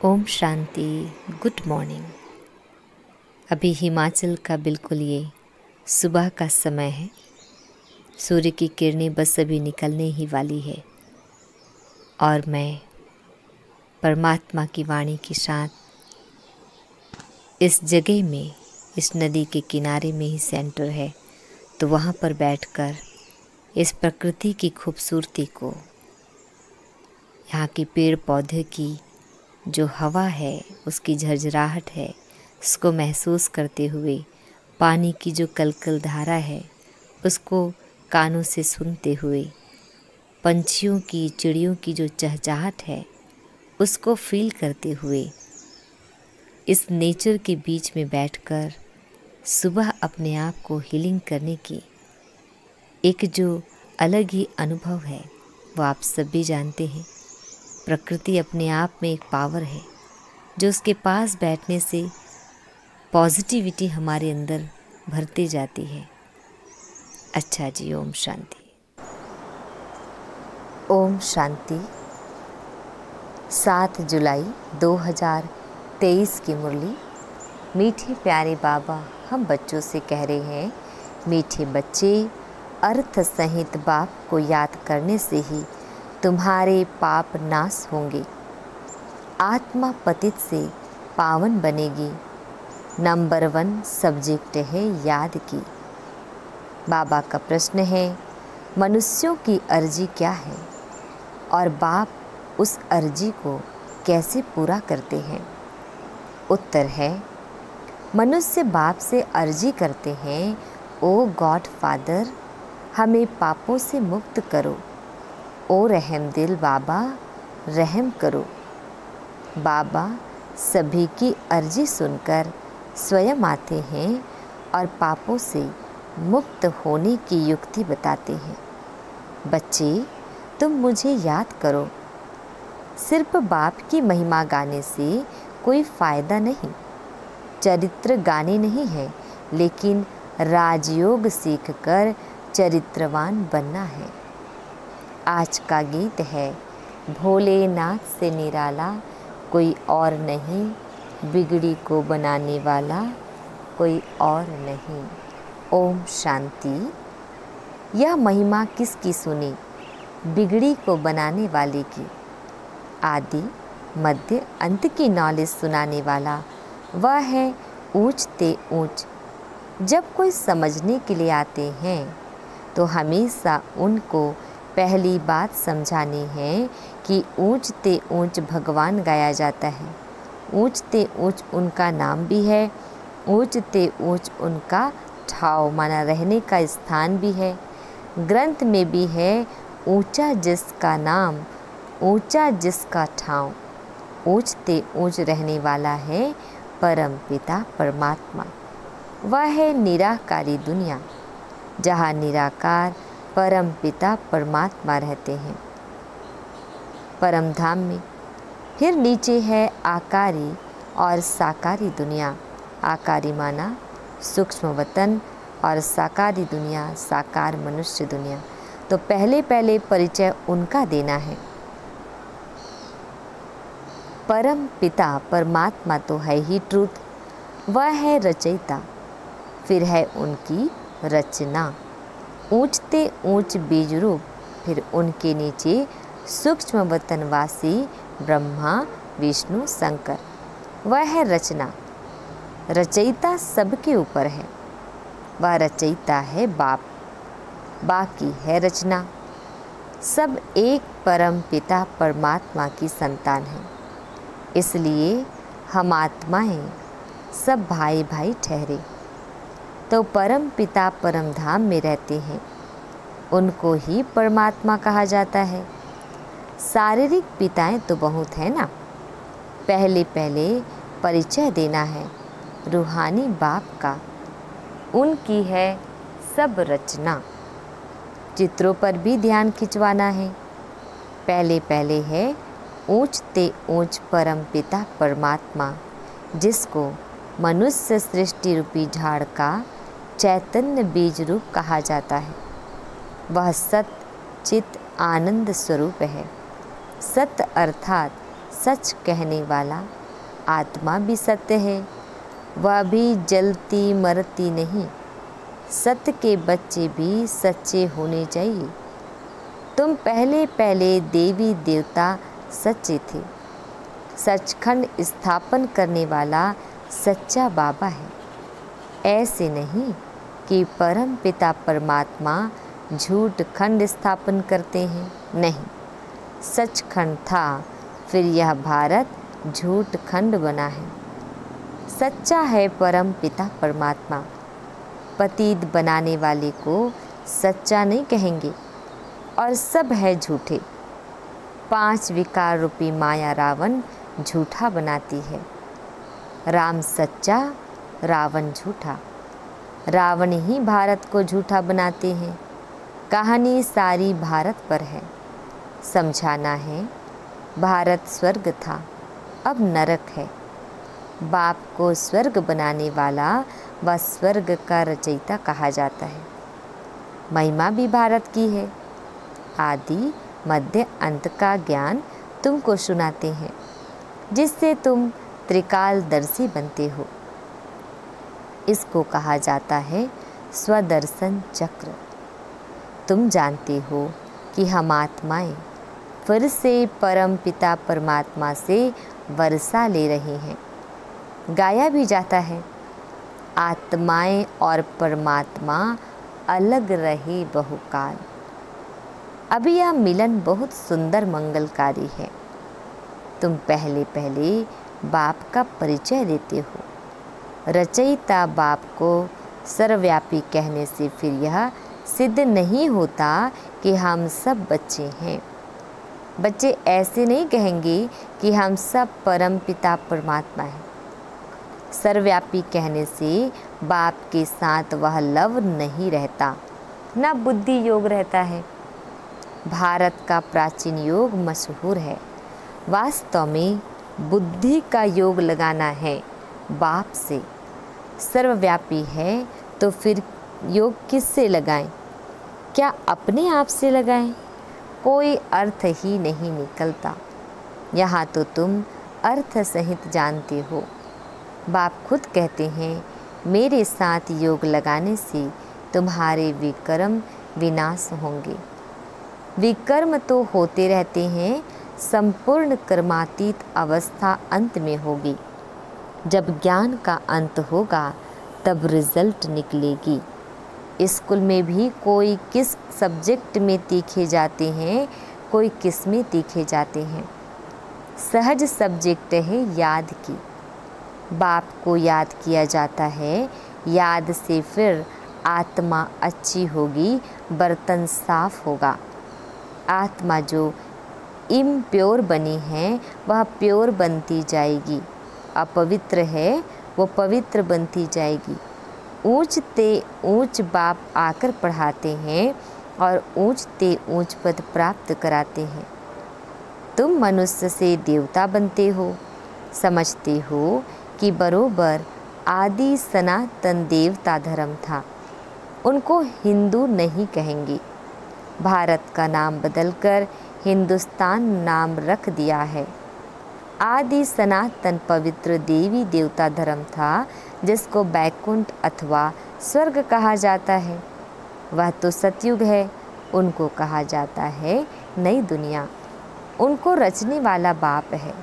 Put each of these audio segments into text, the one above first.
Om Shanti. Good morning. अभी हिमाचल का बिल्कुल ये सुबह का समय है। सूर्य की किरणें बस अभी निकलने ही वाली है और मैं परमात्मा की वाणी के साथ इस जगह में, इस नदी के किनारे में ही सेंटर है, तो वहाँ पर बैठकर इस प्रकृति की खूबसूरती को, यहाँ की पेड़ पौधे की जो हवा है, उसकी झरझराहट है, उसको महसूस करते हुए, पानी की जो कलकल धारा है उसको कानों से सुनते हुए, पंछियों की, चिड़ियों की जो चहचहाट है उसको फील करते हुए, इस नेचर के बीच में बैठकर सुबह अपने आप को हीलिंग करने की एक जो अलग ही अनुभव है वो आप सभी जानते हैं। प्रकृति अपने आप में एक पावर है जो उसके पास बैठने से पॉजिटिविटी हमारे अंदर भरती जाती है। अच्छा जी, ओम शांति। ओम शांति। 7 जुलाई 2023 की मुरली। मीठे प्यारे बाबा हम बच्चों से कह रहे हैं, मीठे बच्चे, अर्थ सहित बाप को याद करने से ही तुम्हारे पाप नाश होंगे, आत्मा पतित से पावन बनेगी। नंबर 1 सब्जेक्ट है याद की। बाबा का प्रश्न है, मनुष्यों की अर्जी क्या है और बाप उस अर्जी को कैसे पूरा करते हैं? उत्तर है, मनुष्य बाप से अर्जी करते हैं, ओ गॉड फादर, हमें पापों से मुक्त करो। ओ रहम दिल बाबा, रहम करो। बाबा सभी की अर्जी सुनकर स्वयं आते हैं और पापों से मुक्त होने की युक्ति बताते हैं। बच्चे, तुम मुझे याद करो। सिर्फ बाप की महिमा गाने से कोई फ़ायदा नहीं, चरित्र गाने नहीं है, लेकिन राजयोग सीखकर चरित्रवान बनना है। आज का गीत है, भोलेनाथ से निराला कोई और नहीं, बिगड़ी को बनाने वाला कोई और नहीं। ओम शांति। यह महिमा किसकी सुनी? बिगड़ी को बनाने वाले की। आदि मध्य अंत की नॉलेज सुनाने वाला वह है ऊंचते ऊंच। जब कोई समझने के लिए आते हैं तो हमेशा उनको पहली बात समझानी है कि ऊंचते ऊंच भगवान गाया जाता है। ऊंचते ऊंच उनका नाम भी है, ऊंचते ऊंच उनका ठाव माना रहने का स्थान भी है। ग्रंथ में भी है, ऊंचा जिसका नाम, ऊंचा जिसका ठाव। ऊंचते ऊंच रहने वाला है परम पिता परमात्मा। वह है निराकारी दुनिया, जहाँ निराकार परम पिता परमात्मा रहते हैं, परम धाम में। फिर नीचे है आकारी और साकारी दुनिया। आकारी माना सूक्ष्म वतन और साकारी दुनिया, साकार मनुष्य दुनिया। तो पहले पहले परिचय उनका देना है। परम पिता परमात्मा तो है ही ट्रूथ, वह है रचयिता। फिर है उनकी रचना, ऊंचते ऊंच बीज रूप। फिर उनके नीचे सूक्ष्म वतनवासी ब्रह्मा विष्णु शंकर, वह है रचना। रचयिता सबके ऊपर है, वह रचयिता है बाप, बाकी है रचना। सब एक परम पिता परमात्मा की संतान हैं, इसलिए हम आत्माएं सब भाई भाई ठहरे। तो परम पिता परम धाम में रहते हैं, उनको ही परमात्मा कहा जाता है। शारीरिक पिताएं तो बहुत हैं ना। पहले पहले परिचय देना है रूहानी बाप का, उनकी है सब रचना। चित्रों पर भी ध्यान खिंचवाना है। पहले पहले है ऊंचते ऊंच परम पिता परमात्मा, जिसको मनुष्य सृष्टि रूपी झाड़ का चैतन्य बीज रूप कहा जाता है। वह सत चित आनंद स्वरूप है। सत अर्थात सच कहने वाला आत्मा भी सत्य है, वह भी जलती मरती नहीं। सत्य के बच्चे भी सच्चे होने चाहिए। तुम पहले पहले देवी देवता सच्चे थे। सचखंड स्थापन करने वाला सच्चा बाबा है। ऐसे नहीं कि परम पिता परमात्मा झूठ खंड स्थापन करते हैं। नहीं, सचखंड था, फिर यह भारत झूठ खंड बना है। सच्चा है परम पिता परमात्मा। पतित बनाने वाले को सच्चा नहीं कहेंगे, और सब है झूठे। 5 विकार रूपी माया रावण झूठा बनाती है। राम सच्चा, रावण झूठा। रावण ही भारत को झूठा बनाते हैं। कहानी सारी भारत पर है। समझाना है, भारत स्वर्ग था, अब नरक है। बाप को स्वर्ग बनाने वाला व स्वर्ग का रचयिता कहा जाता है। महिमा भी भारत की है। आदि मध्य अंत का ज्ञान तुमको सुनाते हैं, जिससे तुम त्रिकालदर्शी बनते हो। इसको कहा जाता है स्वदर्शन चक्र। तुम जानते हो कि हम आत्माएं फिर से परम पिता परमात्मा से वर्षा ले रहे हैं। गाया भी जाता है, आत्माएं और परमात्मा अलग रहे बहुकाल। अभी यह मिलन बहुत सुंदर मंगलकारी है। तुम पहले पहले बाप का परिचय देते हो। रचयिता बाप को सर्वव्यापी कहने से फिर यह सिद्ध नहीं होता कि हम सब बच्चे हैं। बच्चे ऐसे नहीं कहेंगे कि हम सब परम पिता परमात्मा हैं। सर्वव्यापी कहने से बाप के साथ वह लव नहीं रहता, न बुद्धि योग रहता है। भारत का प्राचीन योग मशहूर है। वास्तव में बुद्धि का योग लगाना है बाप से। सर्वव्यापी है तो फिर योग किससे लगाएं? क्या अपने आप से लगाएं? कोई अर्थ ही नहीं निकलता। यहाँ तो तुम अर्थ सहित जानते हो। बाप खुद कहते हैं, मेरे साथ योग लगाने से तुम्हारे विकर्म विनाश होंगे। विकर्म तो होते रहते हैं, संपूर्ण कर्मातीत अवस्था अंत में होगी। जब ज्ञान का अंत होगा तब रिजल्ट निकलेगी। स्कूल में भी कोई किस सब्जेक्ट में तीखे जाते हैं, कोई किस में तीखे जाते हैं। सहज सब्जेक्ट है याद की। बाप को याद किया जाता है। याद से फिर आत्मा अच्छी होगी, बर्तन साफ होगा। आत्मा जो इम्प्योर बनी है वह प्योर बनती जाएगी। अपवित्र है वो पवित्र बनती जाएगी। ऊंच ते ऊंच बाप आकर पढ़ाते हैं और ऊंच ते ऊंच पद प्राप्त कराते हैं। तुम मनुष्य से देवता बनते हो। समझते हो कि बरोबर आदि सनातन देवता धर्म था। उनको हिंदू नहीं कहेंगे। भारत का नाम बदलकर हिंदुस्तान नाम रख दिया है। आदि सनातन पवित्र देवी देवता धर्म था, जिसको बैकुंठ अथवा स्वर्ग कहा जाता है। वह तो सतयुग है। उनको कहा जाता है नई दुनिया। उनको रचने वाला बाप है।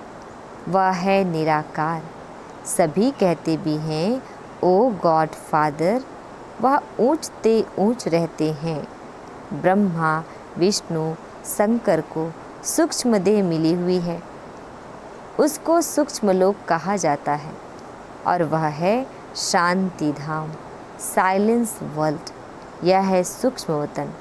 वह है निराकार। सभी कहते भी हैं ओ गॉड फादर। वह ऊंच ते ऊंच रहते हैं। ब्रह्मा विष्णु शंकर को सूक्ष्म देह मिली हुई है। उसको सूक्ष्म लोक कहा जाता है और वह है शांति धाम, साइलेंस वर्ल्ड। यह है सूक्ष्म वतन।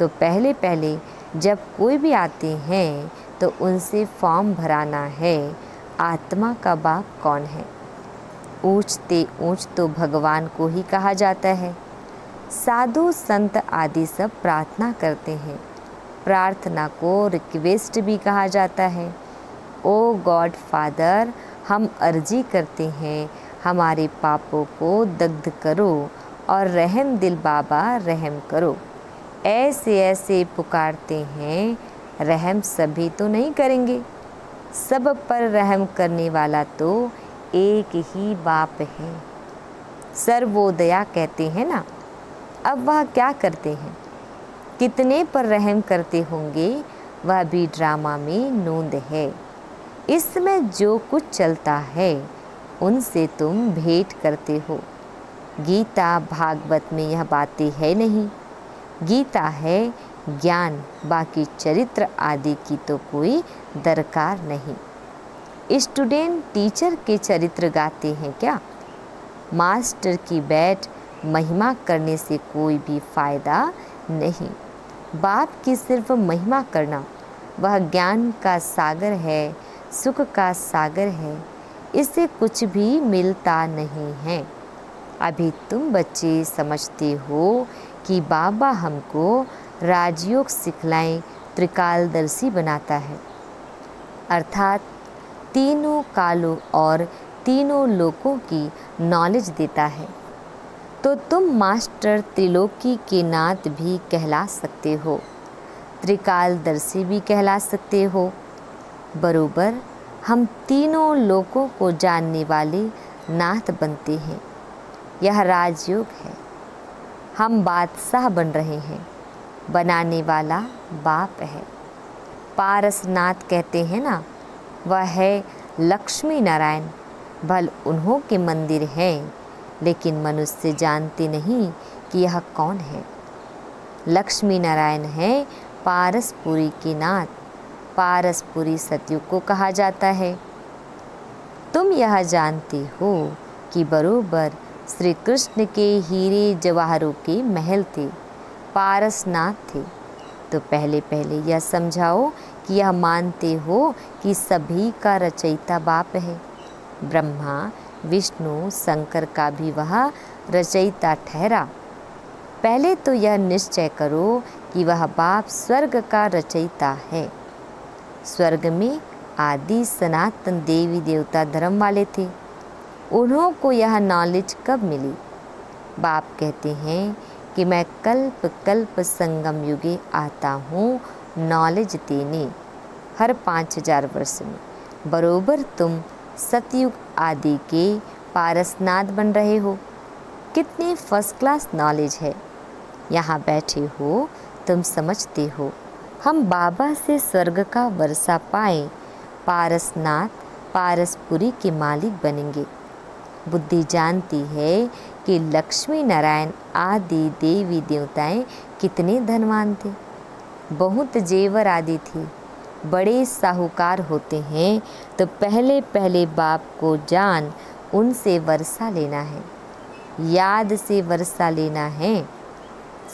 तो पहले पहले जब कोई भी आते हैं तो उनसे फॉर्म भराना है, आत्मा का बाप कौन है। ऊंच ते ऊंच तो भगवान को ही कहा जाता है। साधु संत आदि सब प्रार्थना करते हैं। प्रार्थना को रिक्वेस्ट भी कहा जाता है। ओ गॉड फादर, हम अर्जी करते हैं, हमारे पापों को दग्ध करो और रहम दिल बाबा रहम करो। ऐसे ऐसे पुकारते हैं। रहम सभी तो नहीं करेंगे। सब पर रहम करने वाला तो एक ही बाप है। सर्वोदया कहते हैं ना, अब वह क्या करते हैं, कितने पर रहम करते होंगे, वह भी ड्रामा में नोंद है। इसमें जो कुछ चलता है उनसे तुम भेंट करते हो। गीता भागवत में यह बातें है नहीं। गीता है ज्ञान, बाकी चरित्र आदि की तो कोई दरकार नहीं। स्टूडेंट टीचर के चरित्र गाते हैं क्या? मास्टर की बैठ महिमा करने से कोई भी फायदा नहीं। बाप की सिर्फ महिमा करना, वह ज्ञान का सागर है, सुख का सागर है, इससे कुछ भी मिलता नहीं है। अभी तुम बच्चे समझते हो कि बाबा हमको राजयोग सिखलाएं त्रिकालदर्शी बनाता है, अर्थात तीनों कालों और तीनों लोकों की नॉलेज देता है। तो तुम मास्टर त्रिलोकी के नाथ भी कहला सकते हो, त्रिकालदर्शी भी कहला सकते हो। बरोबर हम तीनों लोकों को जानने वाले नाथ बनते हैं। यह राजयोग है। हम बादशाह बन रहे हैं, बनाने वाला बाप है। पारसनाथ कहते हैं ना, वह है लक्ष्मी नारायण। भल उन्हों के मंदिर हैं, लेकिन मनुष्य जानते नहीं कि यह कौन है। लक्ष्मी नारायण है पारसपुरी के नाथ। पारसपुरी सतयुग को कहा जाता है। तुम यह जानते हो कि बरोबर श्री कृष्ण के हीरे जवाहरों के महल थे, पारसनाथ थे। तो पहले पहले यह समझाओ कि यह मानते हो कि सभी का रचयिता बाप है। ब्रह्मा विष्णु शंकर का भी वह रचयिता ठहरा। पहले तो यह निश्चय करो कि वह बाप स्वर्ग का रचयिता है। स्वर्ग में आदि सनातन देवी देवता धर्म वाले थे। उन्हों को यह नॉलेज कब मिली? बाप कहते हैं कि मैं कल्प कल्प संगम युगे आता हूँ नॉलेज देने, हर 5000 वर्ष में। बरोबर तुम सतयुग आदि के पारसनाथ बन रहे हो। कितनी फर्स्ट क्लास नॉलेज है। यहाँ बैठे हो तुम समझते हो हम बाबा से स्वर्ग का वर्षा पाए, पारसनाथ पारसपुरी के मालिक बनेंगे। बुद्धि जानती है कि लक्ष्मी नारायण आदि देवी देवताएं कितने धनवान थे, बहुत जेवर आदि थे, बड़े साहूकार होते हैं। तो पहले पहले बाप को जान उनसे वर्षा लेना है, याद से वर्षा लेना है।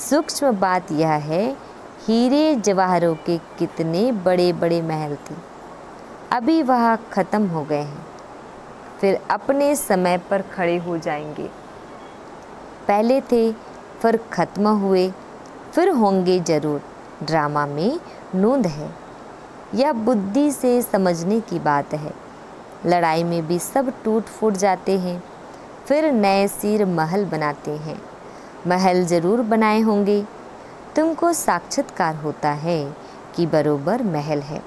सूक्ष्म बात यह है, हीरे जवाहरों के कितने बड़े बड़े महल थे, अभी वह ख़त्म हो गए हैं, फिर अपने समय पर खड़े हो जाएंगे। पहले थे, फिर ख़त्म हुए, फिर होंगे ज़रूर। ड्रामा में नोंद है। यह बुद्धि से समझने की बात है। लड़ाई में भी सब टूट फूट जाते हैं, फिर नए सिर महल बनाते हैं। महल ज़रूर बनाए होंगे। तुमको साक्षात्कार होता है कि बरोबर महल है,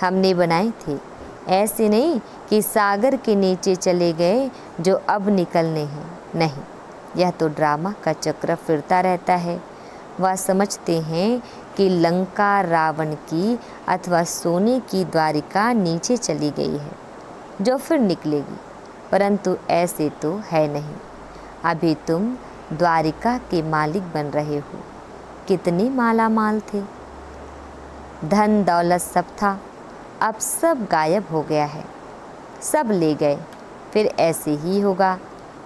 हमने बनाए थे। ऐसे नहीं कि सागर के नीचे चले गए जो अब निकलने हैं, नहीं। यह तो ड्रामा का चक्र फिरता रहता है। वह समझते हैं कि लंका रावण की अथवा सोने की द्वारिका नीचे चली गई है, जो फिर निकलेगी, परंतु ऐसे तो है नहीं। अभी तुम द्वारिका के मालिक बन रहे हो। कितने माला माल थे, धन दौलत सब था, अब सब गायब हो गया है, सब ले गए। फिर ऐसे ही होगा।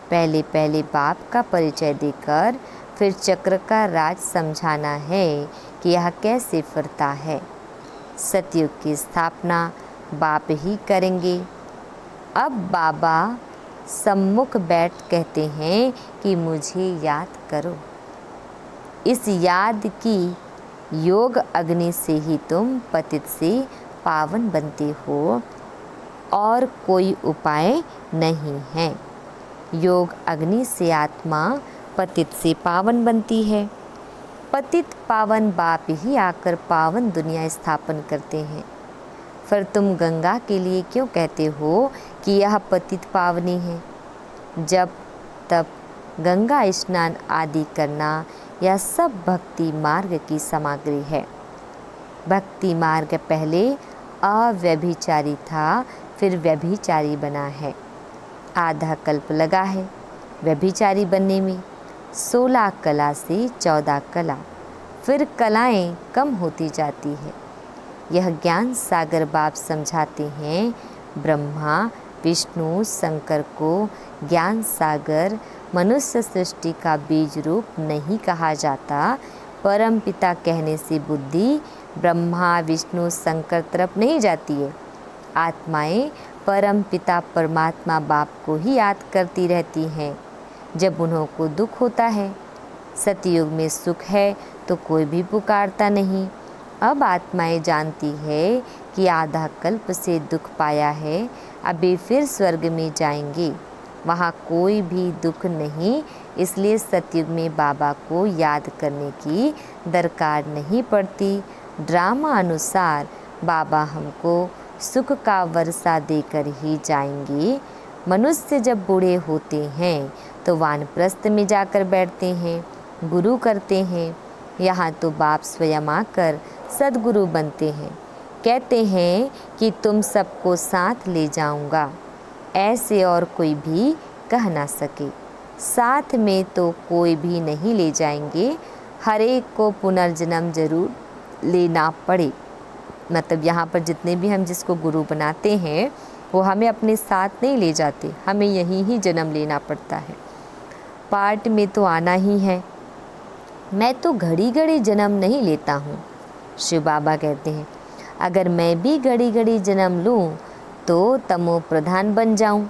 पहले पहले बाप का परिचय देकर फिर चक्र का राज समझाना है कि यह कैसे फिरता है। सतयुग की स्थापना बाप ही करेंगे। अब बाबा सम्मुख बैठ कहते हैं कि मुझे याद करो। इस याद की योग अग्नि से ही तुम पतित से पावन बनते हो, और कोई उपाय नहीं है। योग अग्नि से आत्मा पतित से पावन बनती है। पतित पावन बाप ही आकर पावन दुनिया स्थापन करते हैं। फिर तुम गंगा के लिए क्यों कहते हो कि यह पतित पावनी है? जब तब गंगा स्नान आदि करना यह सब भक्ति मार्ग की सामग्री है। भक्ति मार्ग पहले अव्यभिचारी था, फिर व्यभिचारी बना है। आधा कल्प लगा है व्यभिचारी बनने में। 16 कला से 14 कला, फिर कलाएं कम होती जाती है। यह ज्ञान सागर बाप समझाते हैं। ब्रह्मा विष्णु शंकर को ज्ञान सागर मनुष्य सृष्टि का बीज रूप नहीं कहा जाता। परम पिता कहने से बुद्धि ब्रह्मा विष्णु शंकर तरफ नहीं जाती है। आत्माएं परम पिता परमात्मा बाप को ही याद करती रहती हैं जब उन्हों को दुख होता है। सतयुग में सुख है तो कोई भी पुकारता नहीं। अब आत्माएं जानती है कि आधा कल्प से दुख पाया है, अभी फिर स्वर्ग में जाएंगे, वहाँ कोई भी दुख नहीं। इसलिए सतयुग में बाबा को याद करने की दरकार नहीं पड़ती। ड्रामा अनुसार बाबा हमको सुख का वर्षा देकर ही जाएंगे। मनुष्य जब बूढ़े होते हैं तो वानप्रस्थ में जाकर बैठते हैं, गुरु करते हैं। यहाँ तो बाप स्वयं आकर सद्गुरु बनते हैं, कहते हैं कि तुम सबको साथ ले जाऊंगा। ऐसे और कोई भी कह ना सके। साथ में तो कोई भी नहीं ले जाएंगे, हर एक को पुनर्जन्म जरूर लेना पड़े। मतलब यहाँ पर जितने भी हम जिसको गुरु बनाते हैं वो हमें अपने साथ नहीं ले जाते, हमें यहीं ही जन्म लेना पड़ता है। पार्ट में तो आना ही है। मैं तो घड़ी घड़ी जन्म नहीं लेता हूँ। शिव बाबा कहते हैं अगर मैं भी घड़ी घड़ी जन्म लूँ तो तमो प्रधान बन जाऊँ।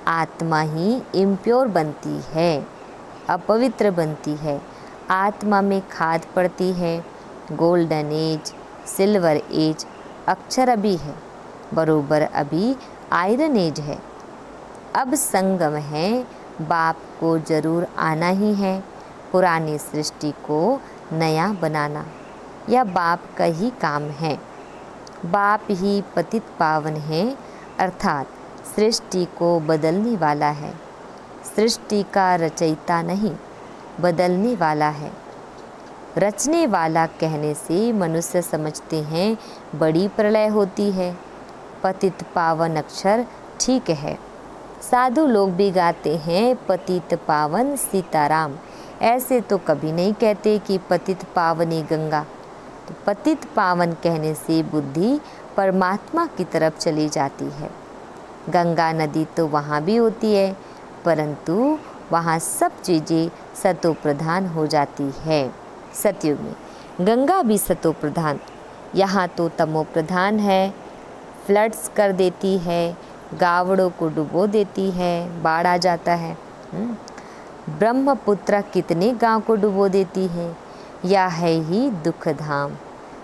आत्मा ही इम्प्योर बनती है, अपवित्र बनती है। आत्मा में खाद पड़ती है। गोल्डन एज, सिल्वर एज अक्षर अभी है, बरोबर अभी आयरन एज है। अब संगम है, बाप को जरूर आना ही है। पुरानी सृष्टि को नया बनाना यह बाप का ही काम है। बाप ही पतित पावन है, अर्थात सृष्टि को बदलने वाला है। सृष्टि का रचयिता नहीं, बदलने वाला है। रचने वाला कहने से मनुष्य समझते हैं बड़ी प्रलय होती है। पतित पावन अक्षर ठीक है। साधु लोग भी गाते हैं पतित पावन सीताराम। ऐसे तो कभी नहीं कहते कि पतित पावनी गंगा। तो पतित पावन कहने से बुद्धि परमात्मा की तरफ चली जाती है। गंगा नदी तो वहाँ भी होती है, परंतु वहाँ सब चीज़ें सतो प्रधान हो जाती है। सतयुग में गंगा भी सतो प्रधान, यहाँ तो तमो प्रधान है। फ्लड्स कर देती है, गावड़ों को डुबो देती है, बाढ़ आ जाता है। ब्रह्मपुत्र कितने गांव को डुबो देती है। यह है ही दुख धाम।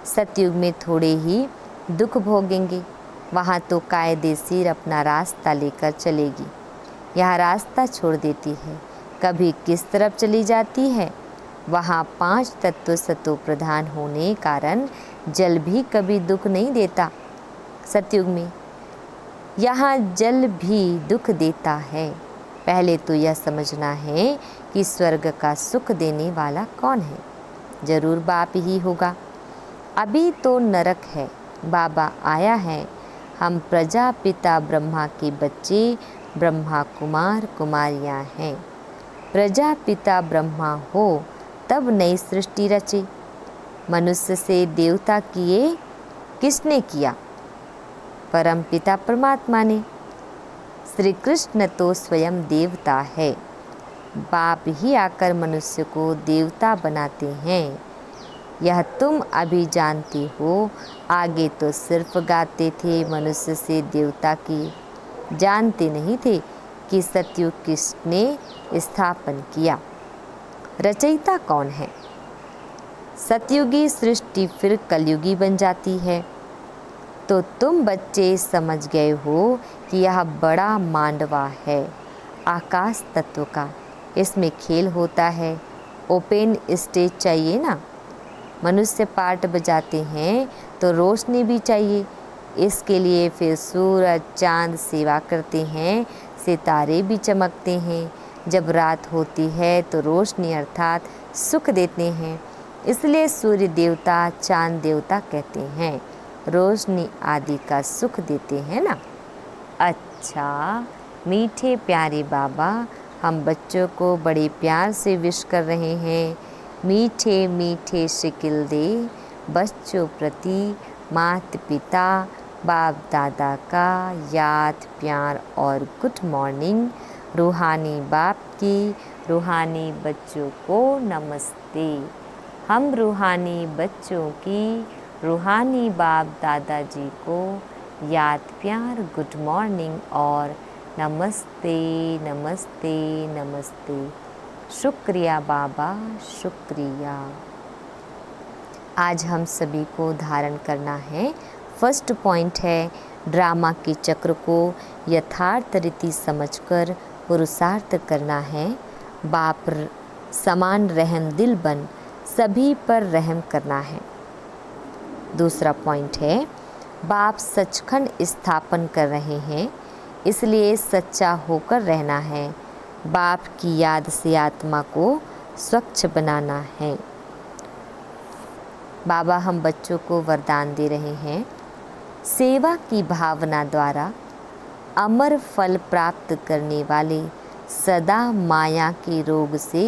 सतयुग में थोड़े ही दुख भोगेंगे, वहाँ तो कायदे सिर अपना रास्ता लेकर चलेगी। यह रास्ता छोड़ देती है, कभी किस तरफ चली जाती है। वहाँ 5 तत्व सतो प्रधान होने कारण जल भी कभी दुख नहीं देता। सतयुग में यहाँ जल भी दुख देता है। पहले तो यह समझना है कि स्वर्ग का सुख देने वाला कौन है। जरूर बाप ही होगा। अभी तो नरक है, बाबा आया है। हम प्रजापिता ब्रह्मा के बच्चे, ब्रह्मा कुमार कुमारियाँ हैं। प्रजापिता ब्रह्मा हो तब नई सृष्टि रचे। मनुष्य से देवता किए किसने किया? परम पिता परमात्मा ने। श्री कृष्ण तो स्वयं देवता है। बाप ही आकर मनुष्य को देवता बनाते हैं। यह तुम अभी जानते हो, आगे तो सिर्फ गाते थे मनुष्य से देवता की, जानते नहीं थे कि सतयुग किसने स्थापन किया। रचयिता कौन है? सतयुगी सृष्टि फिर कलयुगी बन जाती है। तो तुम बच्चे समझ गए हो कि यह बड़ा मांडवा है आकाश तत्व का। इसमें खेल होता है, ओपन स्टेज चाहिए ना। मनुष्य पार्ट बजाते हैं तो रोशनी भी चाहिए, इसके लिए फिर सूरज चांद सेवा करते हैं, सितारे भी चमकते हैं। जब रात होती है तो रोशनी अर्थात सुख देते हैं, इसलिए सूर्य देवता चांद देवता कहते हैं। रोशनी आदि का सुख देते हैं ना। अच्छा, मीठे प्यारे बाबा हम बच्चों को बड़े प्यार से विश कर रहे हैं। मीठे मीठे शिकिल दे बच्चों प्रति माता पिता बाप दादा का याद प्यार और गुड मॉर्निंग। रूहानी बाप की रूहानी बच्चों को नमस्ते। हम रूहानी बच्चों की रूहानी बाप दादाजी को याद प्यार गुड मॉर्निंग और नमस्ते नमस्ते नमस्ते। शुक्रिया बाबा, शुक्रिया। आज हम सभी को धारण करना है। फर्स्ट पॉइंट है, ड्रामा के चक्र को यथार्थ रीति समझकर पुरुषार्थ करना है। बाप समान रहम दिल बन सभी पर रहम करना है। दूसरा पॉइंट है, बाप सचखंड स्थापन कर रहे हैं, इसलिए सच्चा होकर रहना है। बाप की याद से आत्मा को स्वच्छ बनाना है। बाबा हम बच्चों को वरदान दे रहे हैं, सेवा की भावना द्वारा अमर फल प्राप्त करने वाले सदा माया के रोग से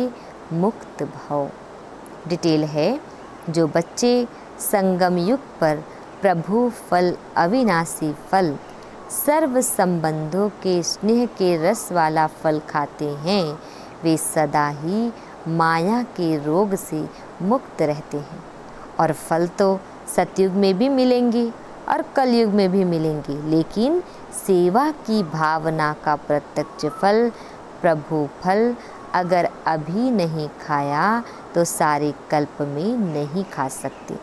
मुक्त भव। डिटेल है, जो बच्चे संगम युग पर प्रभु फल अविनाशी फल सर्व संबंधों के स्नेह के रस वाला फल खाते हैं, वे सदा ही माया के रोग से मुक्त रहते हैं। और फल तो सतयुग में भी मिलेंगे और कलयुग में भी मिलेंगे, लेकिन सेवा की भावना का प्रत्यक्ष फल प्रभु फल अगर अभी नहीं खाया तो सारे कल्प में नहीं खा सकते।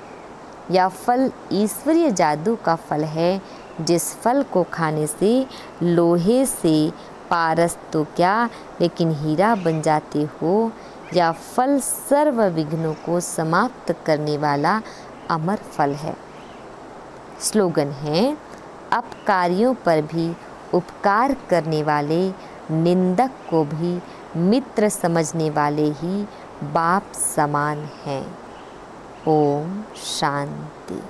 यह फल ईश्वरीय जादू का फल है, जिस फल को खाने से लोहे से पारस तो क्या लेकिन हीरा बन जाते हो। यह फल सर्व विघ्नों को समाप्त करने वाला अमर फल है। स्लोगन है, अपकारियों पर भी उपकार करने वाले, निंदक को भी मित्र समझने वाले ही बाप समान हैं। ओम शांति।